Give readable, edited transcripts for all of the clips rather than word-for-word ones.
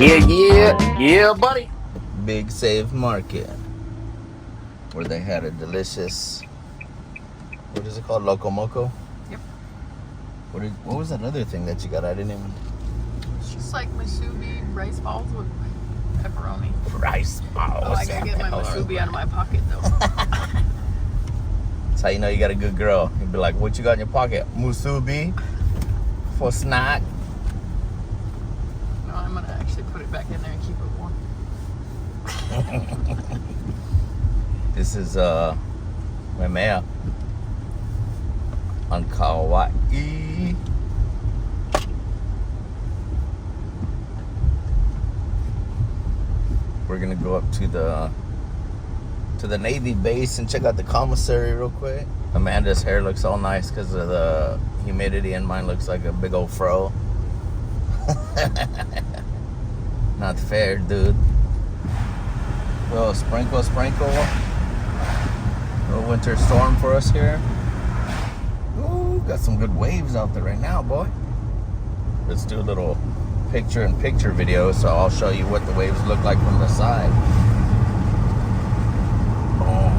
Yeah, buddy. Big Save Market, where they had a delicious, what is it called, Loco Moco? Yep. What was that other thing that you got? I didn't even. It's just like musubi rice balls with pepperoni. Rice balls. Oh, I gotta get my musubi out of my pocket though. That's how you know you got a good girl. You'd be like, what you got in your pocket? Musubi for snack. No, I'm gonna actually put it back in there and keep it warm. This is Waimea on Kauai. We're gonna go up to the Navy base and check out the commissary real quick. Amanda's hair looks all nice because of the humidity, and mine looks like a big old fro. Not fair, dude. Little sprinkle. Little winter storm for us here. Ooh, got some good waves out there right now, boy. Let's do a little picture-in-picture video, so I'll show you what the waves look like from the side. Oh.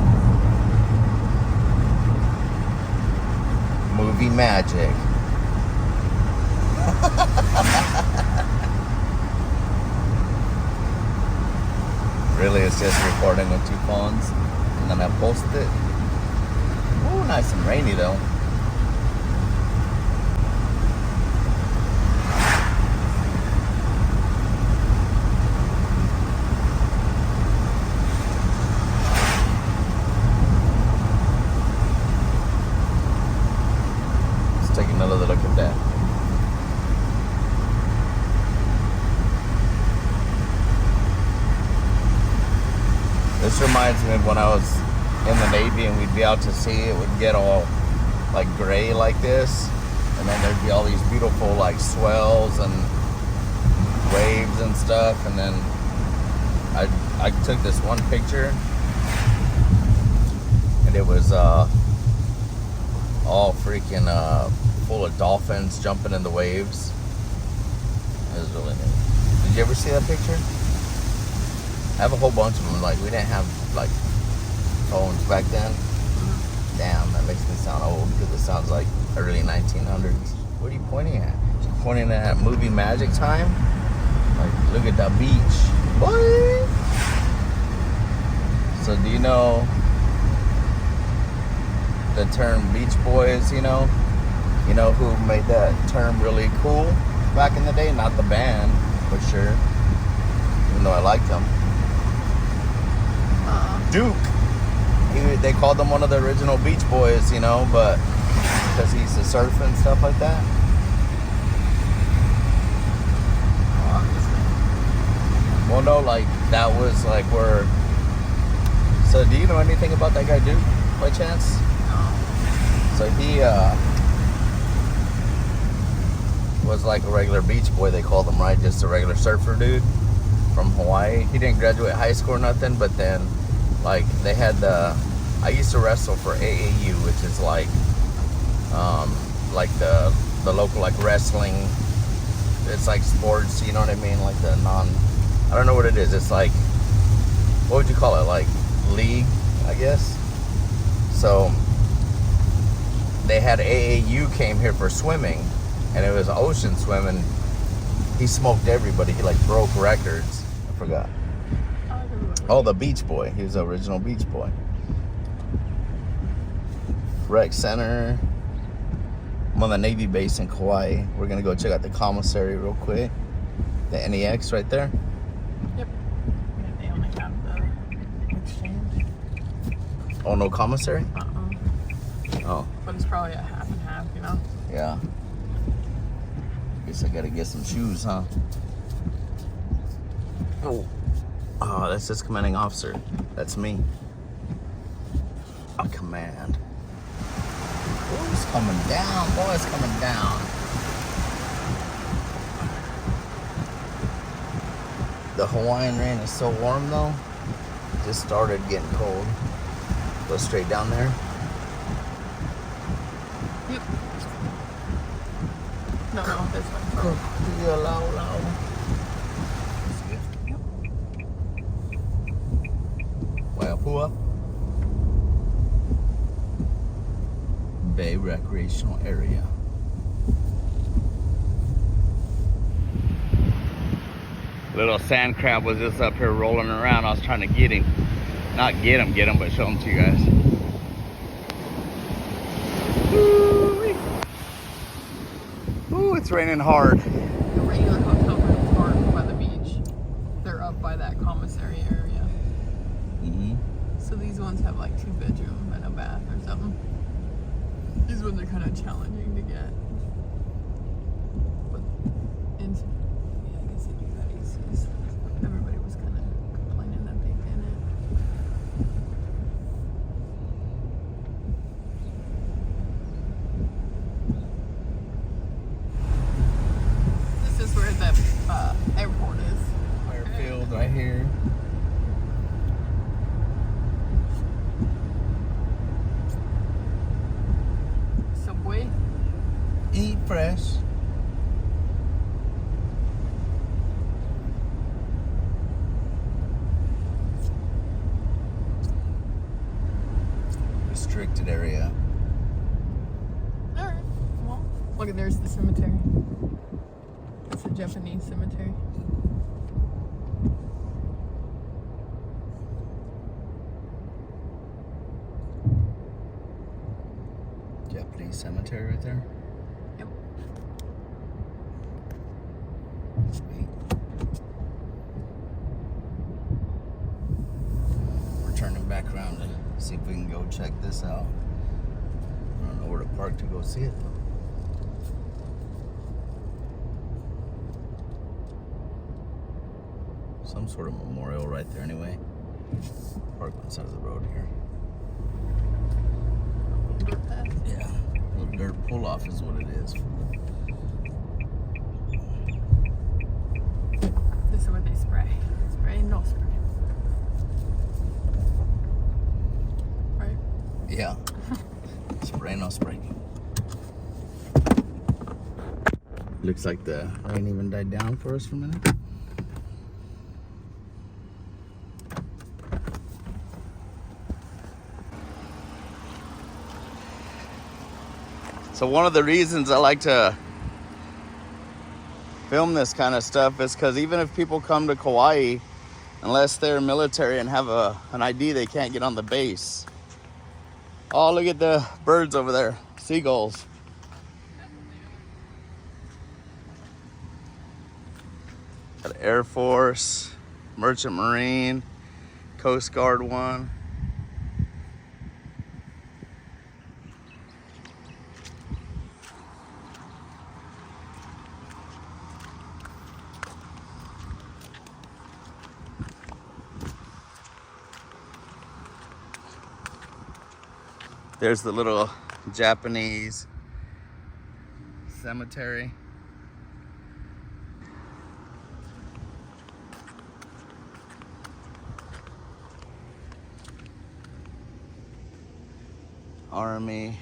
Movie magic. Really, it's just recording with two phones, and then I post it. Ooh, nice and rainy though. Let's take another look at that. This reminds me of when I was in the Navy and we'd be out to sea. It would get all like gray like this, and then there'd be all these beautiful like swells and waves and stuff. And then I took this one picture, and it was all freaking full of dolphins jumping in the waves. It was really neat. Did you ever see that picture? I have a whole bunch of them. Like, we didn't have like phones back then. Damn, that makes me sound old because it sounds like early 1900s. What are you pointing at? You're pointing at movie magic time? Like, look at the beach. What? So do you know the term Beach Boys? You know who made that term really cool back in the day? Not the band, for sure. Even though I liked them. Duke. They called him one of the original Beach Boys, but because he used to surf and stuff like that. Well, no, like that was like where. So, do you know anything about that guy, Duke, by chance? No. So he was like a regular Beach Boy. They called him, right? Just a regular surfer dude from Hawaii. He didn't graduate high school or nothing, but then. Like they had I used to wrestle for AAU, which is like the local like wrestling. It's like sports, you know what I mean? Like I don't know what it is. It's like, what would you call it? Like league, I guess. So they had AAU came here for swimming, and it was ocean swimming. He smoked everybody. He like broke records. I forgot. Oh, the Beach Boy. He was the original Beach Boy. Rec Center. I'm on the Navy base in Kauai. We're going to go check out the commissary real quick. The NEX right there. Yep. Yeah, they only have the exchange. Oh, no commissary? Oh. But it's probably a half and half, Yeah. Guess I got to get some shoes, huh? Oh, that's just commanding officer. That's me. A command. Oh, it's coming down. Boy, it's coming down. The Hawaiian rain is so warm, though. It just started getting cold. Go straight down there. Yep. No, this one. Low. Kapua Bay Recreational Area. Little sand crab was just up here rolling around. I was trying to get him. Not get him, but show him to you guys. Ooh, it's raining hard. The regular hotel rooms aren't by the beach. They're up by that commissary area. So these ones have like 2 bedroom and a bath or something. These ones are kind of challenging to get. But yeah, I guess they do that ACs. Everybody was kind of complaining that they didn't. This is where the airport is. Airfield right here. Subway. Eat fresh. Restricted area. Alright, well, look at there's the cemetery. It's a Japanese cemetery. Japanese cemetery right there. Yep. Sweet. We're turning back around to see if we can go check this out. I don't know where to park to go see it. Some sort of memorial right there anyway. Park on the side of the road here. Dirt path. Yeah, little dirt pull off is what it is. This is where they spray. Spray, no spray. Right? Yeah. Spray, no spray. Looks like the rain even died down for us for a minute. So one of the reasons I like to film this kind of stuff is because even if people come to Kauai, unless they're military and have an ID, they can't get on the base. Oh, look at the birds over there, seagulls. Got Air Force, Merchant Marine, Coast Guard one. There's the little Japanese cemetery. Army,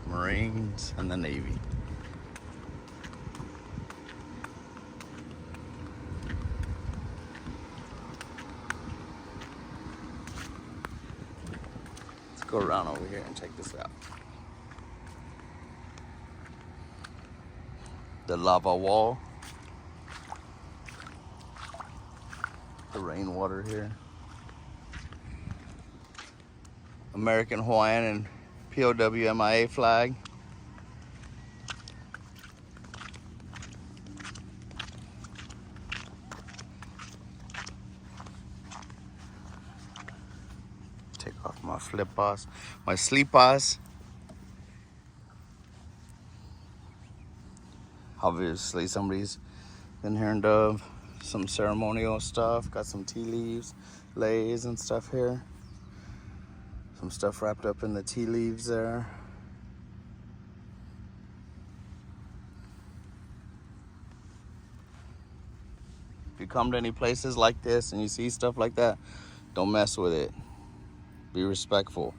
Marines, and the Navy. Go around over here and check this out. The lava wall. The rainwater here. American Hawaiian and POW MIA flag. Take off my flip-offs, my sleep-offs. Obviously somebody's been here and done some ceremonial stuff. Got some tea leaves, leis and stuff here. Some stuff wrapped up in the tea leaves there. If you come to any places like this and you see stuff like that, don't mess with it. Be respectful.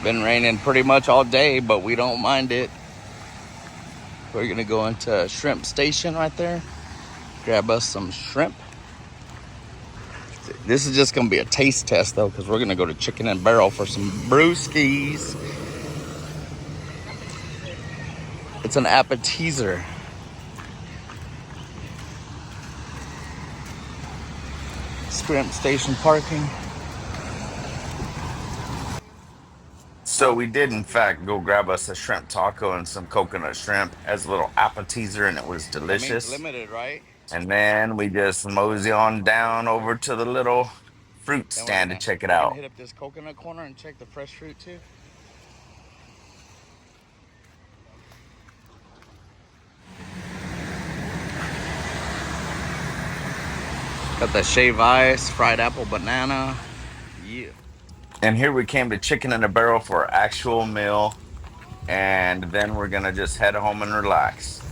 Been raining pretty much all day, but we don't mind it. We're gonna go into shrimp station right there. Grab us some shrimp. This is just gonna be a taste test though, because we're gonna go to Chicken and Barrel for some brewskis. It's an appetizer. Shrimp station parking. So we did in fact go grab us a shrimp taco and some coconut shrimp as a little appetizer, and it was delicious. That means limited, right? And then we just mosey on down over to the little fruit stand to check it out. We're gonna hit up this coconut corner and check the fresh fruit too. Got the shave ice, fried apple, banana. Yeah. And here we came to Chicken in a Barrel for our actual meal. And then we're gonna just head home and relax.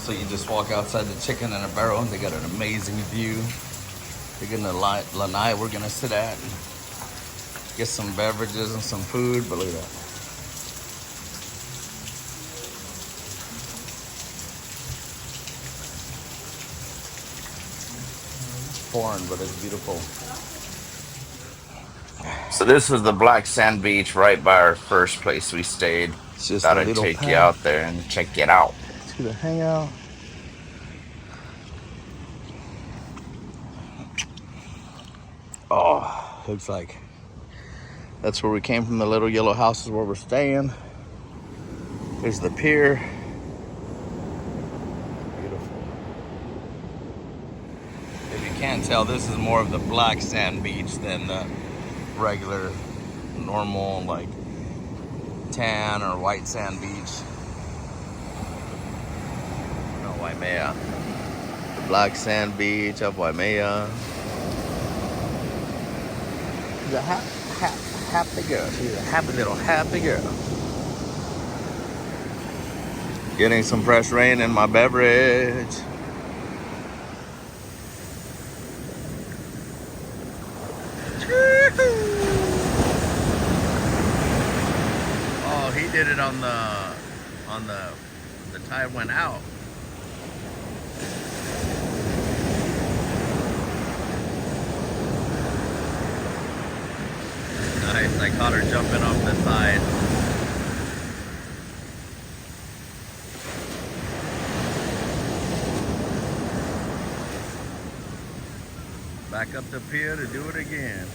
So you just walk outside the Chicken in a Barrel and they got an amazing view. They're gonna lanai we're gonna sit at and get some beverages and some food. But look at that. Foreign, but it's beautiful. So this was the black sand beach right by our first place we stayed. It's just thought I'd take you out there and check it out. To the hangout. Oh, looks like that's where we came from. The little yellow house is where we're staying. There's the pier. Beautiful. If you can't tell, this is more of the black sand beach than the regular, normal, like tan or white sand beach. No, Waimea. The black sand beach of Waimea. She's a happy girl. She's a happy little happy girl. Getting some fresh rain in my beverage. Oh, he did it on the tide went out. Nice, I caught her jumping off the side. Back up the pier to do it again.